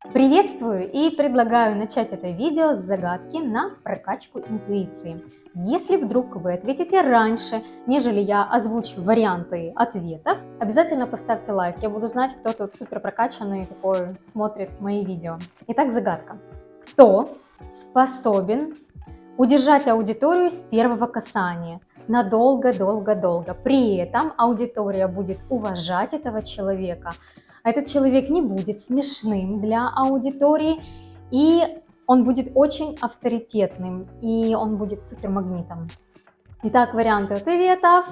Приветствую и предлагаю начать это видео с загадки на прокачку интуиции. Если вдруг вы ответите раньше, нежели я озвучу варианты ответов, обязательно поставьте лайк. Я буду знать, кто тут супер прокачанный, такой смотрит мои видео. Итак, загадка. Кто способен удержать аудиторию с первого касания надолго-долго-долго? При этом аудитория будет уважать этого человека, а этот человек не будет смешным для аудитории, и он будет очень авторитетным, и он будет супермагнитом. Итак, варианты ответов.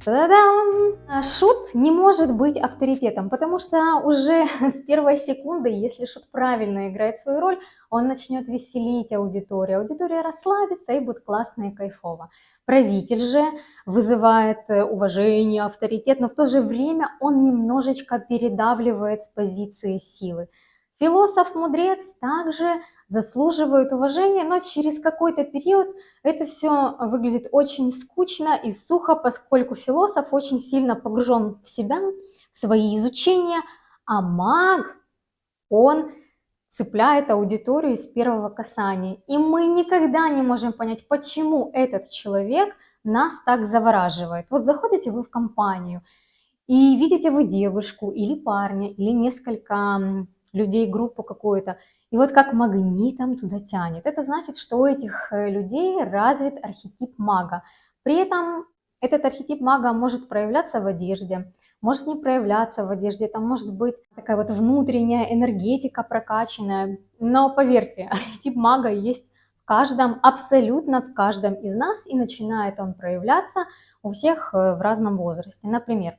Та-дам! Шут не может быть авторитетом, потому что уже с первой секунды, если шут правильно играет свою роль, он начнет веселить аудиторию. Аудитория расслабится и будет классно и кайфово. Правитель же вызывает уважение, авторитет, но в то же время он немножечко передавливает с позиции силы. Философ-мудрец также заслуживает уважения, но через какой-то период это все выглядит очень скучно и сухо, поскольку философ очень сильно погружен в себя, в свои изучения, а маг, он цепляет аудиторию с первого касания. И мы никогда не можем понять, почему этот человек нас так завораживает. Вот заходите вы в компанию, и видите вы девушку или парня, или несколько людей, группу какую-то, и вот как магнитом туда тянет. Это значит, что у этих людей развит архетип мага. При этом этот архетип мага может проявляться в одежде, может не проявляться в одежде, там может быть такая вот внутренняя энергетика прокачанная. Но поверьте, архетип мага есть в каждом, абсолютно в каждом из нас, и начинает он проявляться у всех в разном возрасте. Например,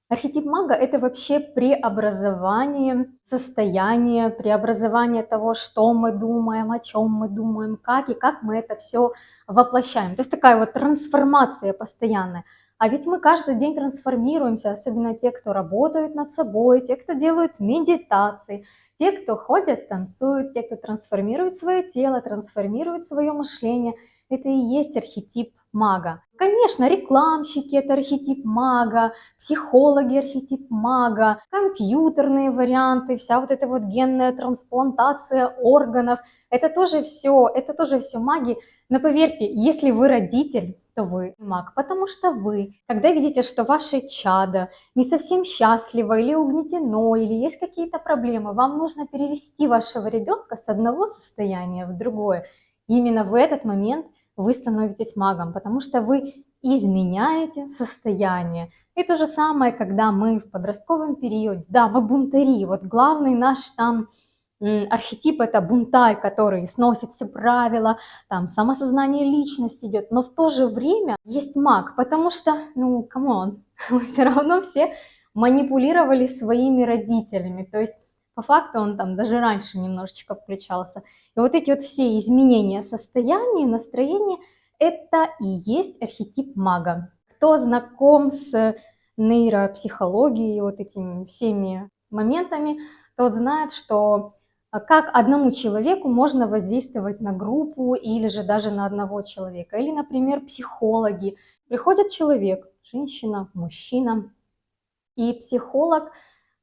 архетип мага – это вообще преобразование состояния, преобразование того, что мы думаем, о чем мы думаем, как и как мы это все воплощаем. То есть такая вот трансформация постоянная. А ведь мы каждый день трансформируемся, особенно те, кто работают над собой, те, кто делают медитации, те, кто ходят, танцуют, те, кто трансформирует свое тело, трансформирует свое мышление. Это и есть архетип мага. Конечно, рекламщики – это архетип мага, психологи – архетип мага, компьютерные варианты, вся вот эта вот генная трансплантация органов – это тоже все маги. Но поверьте, если вы родитель, то вы маг, потому что вы, когда видите, что ваше чадо не совсем счастливо или угнетено, или есть какие-то проблемы, вам нужно перевести вашего ребенка с одного состояния в другое. И именно в этот момент вы становитесь магом, потому что вы изменяете состояние. И то же самое, когда мы в подростковом периоде, да, мы бунтари, вот главный наш там архетип – это бунтарь, который сносит все правила, там самосознание личности идет, но в то же время есть маг, потому что, ну, камон, мы все равно все манипулировали своими родителями, то есть по факту он там даже раньше немножечко включался. И вот эти вот все изменения состояния, настроения – это и есть архетип мага. Кто знаком с нейропсихологией, вот этими всеми моментами, тот знает, что как одному человеку можно воздействовать на группу или же даже на одного человека. Или, например, психологи. Приходит человек, женщина, мужчина, и психолог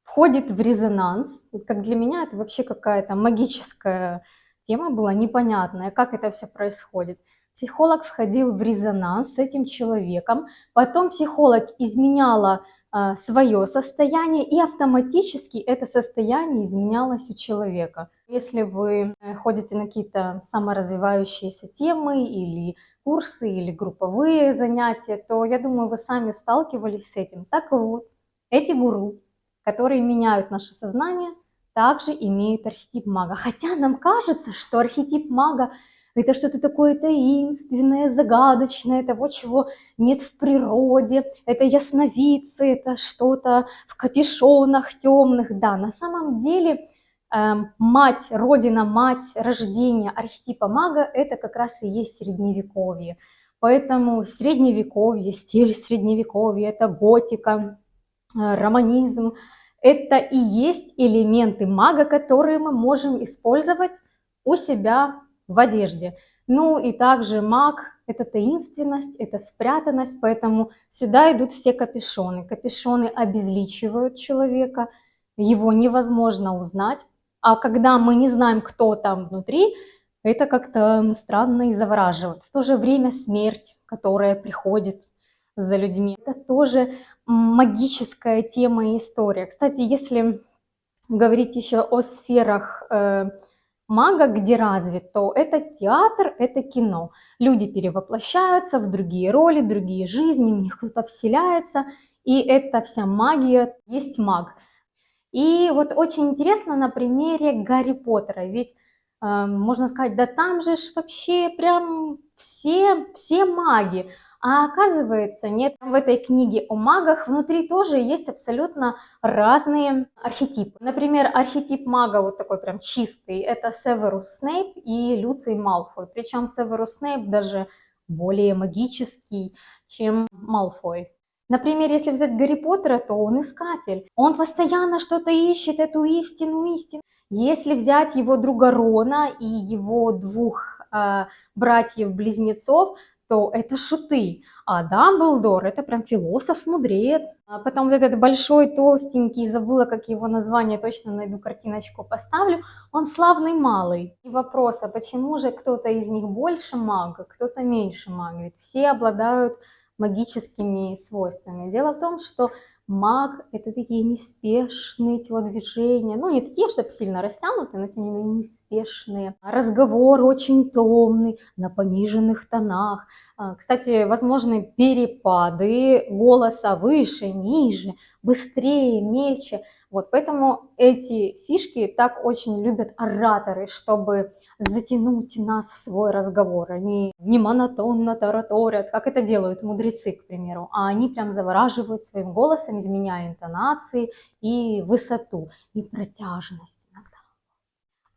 входит в резонанс. Вот как для меня это вообще какая-то магическая тема была, непонятная, как это все происходит. Психолог входил в резонанс с этим человеком, потом психолог изменяла свое состояние, и автоматически это состояние изменялось у человека. Если вы ходите на какие-то саморазвивающиеся темы или курсы, или групповые занятия, то, я думаю, вы сами сталкивались с этим. Так вот, эти гуру, которые меняют наше сознание, также имеют архетип мага. Хотя нам кажется, что архетип мага – это что-то такое таинственное, загадочное, того, чего нет в природе. Это ясновидцы, это что-то в капюшонах темных. Да, на самом деле мать, родина, мать, рождение архетипа мага – это как раз и есть средневековье. Поэтому средневековье, стиль средневековья – это готика, романизм. Это и есть элементы мага, которые мы можем использовать у себя в одежде. Ну и также маг – это таинственность, это спрятанность, поэтому сюда идут все капюшоны. Капюшоны обезличивают человека, его невозможно узнать, А когда мы не знаем, кто там внутри, это как-то странно и завораживает. В то же время смерть, которая приходит за людьми, это тоже магическая тема и история. Кстати, если говорить еще о сферах мага, где развит, то это театр, это кино. Люди перевоплощаются в другие роли, другие жизни, в них кто-то вселяется, и эта вся магия есть маг. И вот очень интересно на примере Гарри Поттера, ведь можно сказать, да там же ж вообще прям все маги. А оказывается, нет, в этой книге о магах внутри тоже есть абсолютно разные архетипы. Например, архетип мага вот такой прям чистый, это Северус Снейп и Люций Малфой. Причем Северус Снейп даже более магический, чем Малфой. Например, если взять Гарри Поттера, то он искатель. Он постоянно что-то ищет, эту истину. Если взять его друга Рона и его двух братьев-близнецов, то это шуты. А Дамблдор — это прям философ-мудрец. А потом вот этот большой, толстенький, забыла, как его название, точно найду, картиночку поставлю, он славный малый. И вопрос, а почему же кто-то из них больше мага, кто-то меньше мага? Ведь все обладают магическими свойствами. Дело в том, что маг — это такие неспешные телодвижения, ну не такие, чтобы сильно растянутые, но тем не менее неспешные. Разговор очень томный, на пониженных тонах. Кстати, возможны перепады голоса выше, ниже, быстрее, мельче. Вот, поэтому эти фишки так очень любят ораторы, чтобы затянуть нас в свой разговор. Они не монотонно тараторят, как это делают мудрецы, к примеру, а они прям завораживают своим голосом, изменяя интонации и высоту, и протяжность иногда.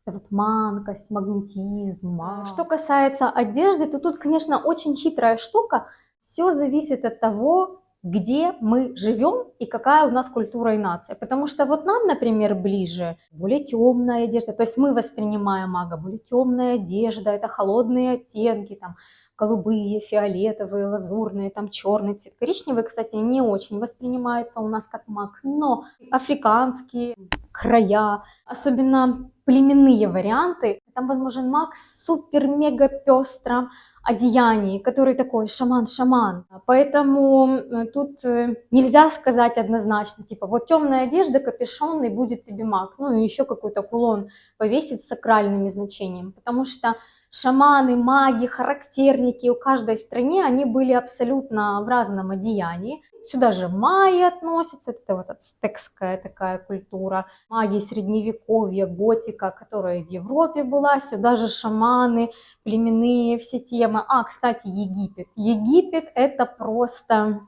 Это вот манкость, магнетизм. Что касается одежды, то тут, конечно, очень хитрая штука. Все зависит от того, где мы живем и какая у нас культура и нация. Потому что вот нам, например, ближе более темная одежда. То есть мы воспринимаем мага более темная одежда, это холодные оттенки, там голубые, фиолетовые, лазурные, там черный цвет. Коричневый, кстати, не очень воспринимается у нас как маг, но африканские края, особенно племенные варианты, там возможен маг с супер-мега пестрым одеянии, который такой шаман-шаман. Поэтому тут нельзя сказать однозначно, типа, вот темная одежда, капюшон, и будет тебе маг. Ну и еще какой-то кулон повесить с сакральными значениями, потому что шаманы, маги, характерники у каждой стране, они были абсолютно в разном одеянии. Сюда же майи относятся, это вот ацтекская такая культура, магия средневековья, готика, которая в Европе была, сюда же шаманы, племенные все темы. А, кстати, Египет. Египет — это просто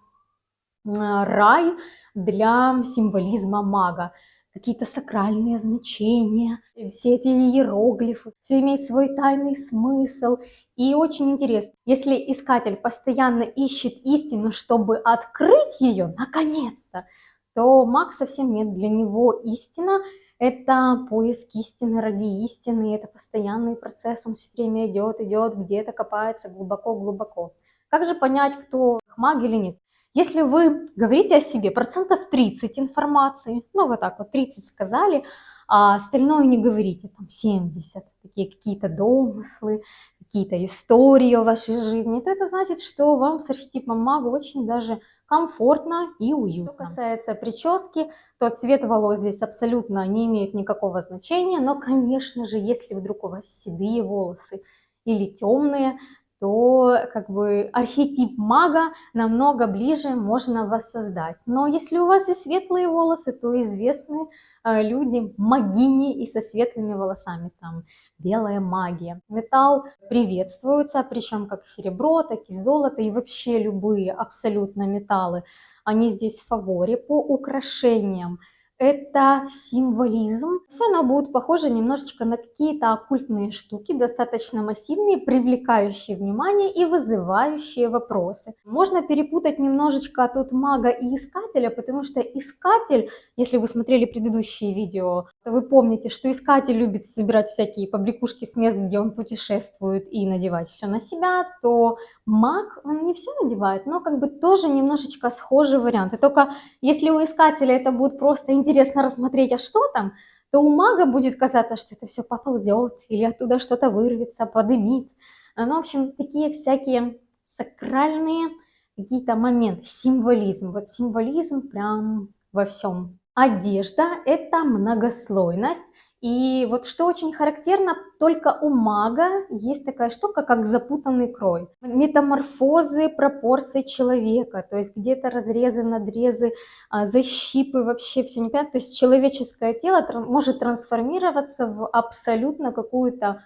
рай для символизма мага. Какие-то сакральные значения, все эти иероглифы, все имеет свой тайный смысл. И очень интересно, если искатель постоянно ищет истину, чтобы открыть ее, наконец-то, то маг совсем нет. Для него истина — это поиск истины ради истины, это постоянный процесс, он все время идет, где-то копается глубоко-глубоко. Как же понять, кто маг или нет? Если вы говорите о себе процентов 30 информации, ну вот так вот 30 сказали, а остальное не говорите, там 70, такие какие-то домыслы, какие-то истории о вашей жизни, то это значит, что вам с архетипом мага очень даже комфортно и уютно. Что касается прически, то цвет волос здесь абсолютно не имеет никакого значения, но, конечно же, если вдруг у вас седые волосы или темные, то как бы архетип мага намного ближе можно воссоздать. Но если у вас и светлые волосы, то известны люди магини и со светлыми волосами, там белая магия. Металл приветствуется, причем как серебро, так и золото, и вообще любые абсолютно металлы, они здесь в фаворе по украшениям. Это символизм. Все оно будет похоже немножечко на какие-то оккультные штуки, достаточно массивные, привлекающие внимание и вызывающие вопросы. Можно перепутать немножечко тут мага и искателя, потому что искатель, если вы смотрели предыдущие видео, то вы помните, что искатель любит собирать всякие побрякушки с мест, где он путешествует, и надевать все на себя, то маг, он не все надевает, но как бы тоже немножечко схожий вариант. И только если у искателя это будет просто интересно рассмотреть, а что там, то у мага будет казаться, что это все поползет, или оттуда что-то вырвется, подымит. Ну, в общем, такие всякие сакральные какие-то моменты, символизм. Вот символизм прям во всем. Одежда – это многослойность. И вот что очень характерно, только у мага есть такая штука, как запутанный крой. Метаморфозы пропорций человека, то есть где-то разрезы, надрезы, защипы, вообще все непонятно. То есть человеческое тело может трансформироваться в абсолютно какую-то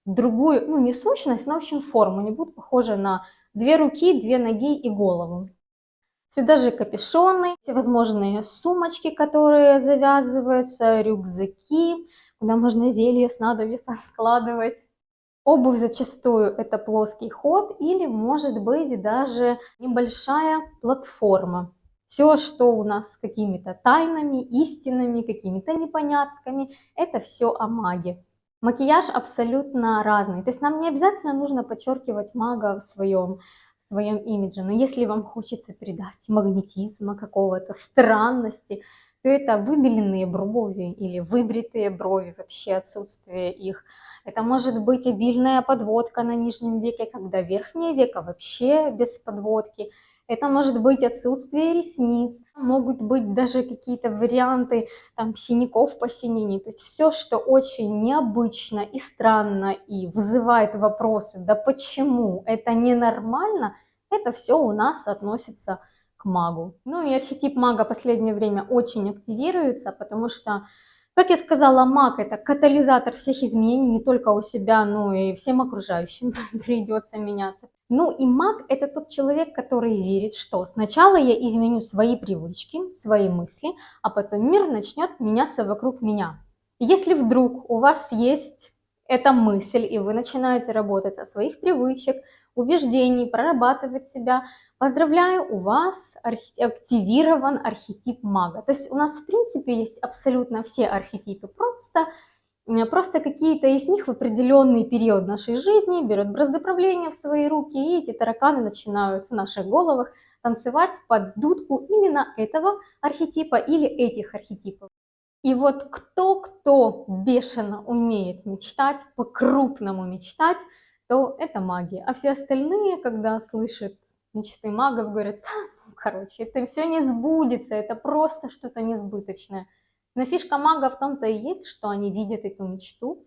другую, ну не сущность, но в общем форму. Не будут похожи на две руки, две ноги и голову. Сюда же капюшоны, всевозможные сумочки, которые завязываются, рюкзаки, куда можно зелье, снадобья поскладывать. Обувь зачастую это плоский ход или может быть даже небольшая платформа. Все, что у нас с какими-то тайнами, истинами, какими-то непонятками, это все о маге. Макияж абсолютно разный. То есть нам не обязательно нужно подчеркивать мага в своем имидже. Но если вам хочется передать магнетизма какого-то, странности, то это выбеленные брови или выбритые брови, вообще отсутствие их. Это может быть обильная подводка на нижнем веке, когда верхнее веко вообще без подводки. Это может быть отсутствие ресниц, могут быть даже какие-то варианты там синяков, посинений. То есть все, что очень необычно и странно и вызывает вопросы, да почему это ненормально, это все у нас относится к магу. Ну и архетип мага в последнее время очень активируется, потому что, как я сказала, маг – это катализатор всех изменений, не только у себя, но и всем окружающим придется меняться. Ну и маг – это тот человек, который верит, что сначала я изменю свои привычки, свои мысли, а потом мир начнет меняться вокруг меня. Если вдруг у вас есть эта мысль, и вы начинаете работать со своих привычек, убеждений, прорабатывать себя, поздравляю, у вас активирован архетип мага. То есть у нас в принципе есть абсолютно все архетипы, просто какие-то из них в определенный период нашей жизни берут бразды правления в свои руки, и эти тараканы начинают в наших головах танцевать под дудку именно этого архетипа или этих архетипов. И вот кто бешено умеет мечтать, по-крупному мечтать, то это магия. А все остальные, когда слышат мечты магов, говорят, ну, короче, это все не сбудется, это просто что-то несбыточное. Но фишка мага в том-то и есть, что они видят эту мечту,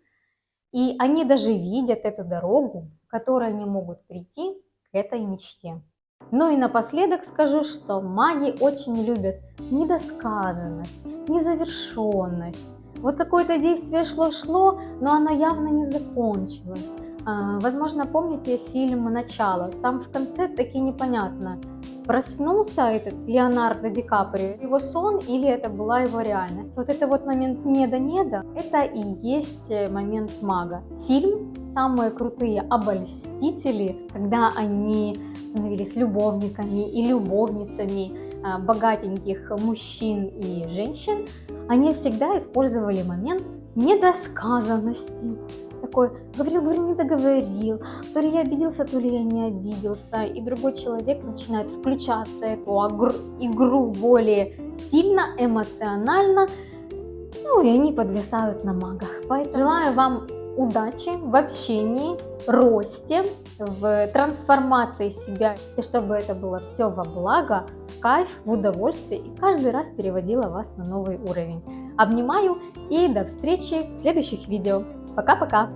и они даже видят эту дорогу, которой они могут прийти к этой мечте. Ну и напоследок скажу, что маги очень любят недосказанность, незавершенность. Вот какое-то действие шло, но оно явно не закончилось. Возможно, помните фильм «Начало»? Там в конце таки непонятно, проснулся этот Леонардо Ди Каприо, его сон или это была его реальность. Вот это вот момент неда-неда, это и есть момент мага. Фильм «Самые крутые обольстители», когда они становились любовниками и любовницами богатеньких мужчин и женщин, они всегда использовали момент недосказанности. Такой говорил, не договорил, то ли я обиделся, то ли я не обиделся, и другой человек начинает включаться эту игру более сильно, эмоционально, ну и они подвисают на магах. Поэтому желаю вам удачи в общении, росте, в трансформации себя, и чтобы это было все во благо, в кайф, в удовольствие, и каждый раз переводила вас на новый уровень. Обнимаю и до встречи в следующих видео. Пока-пока!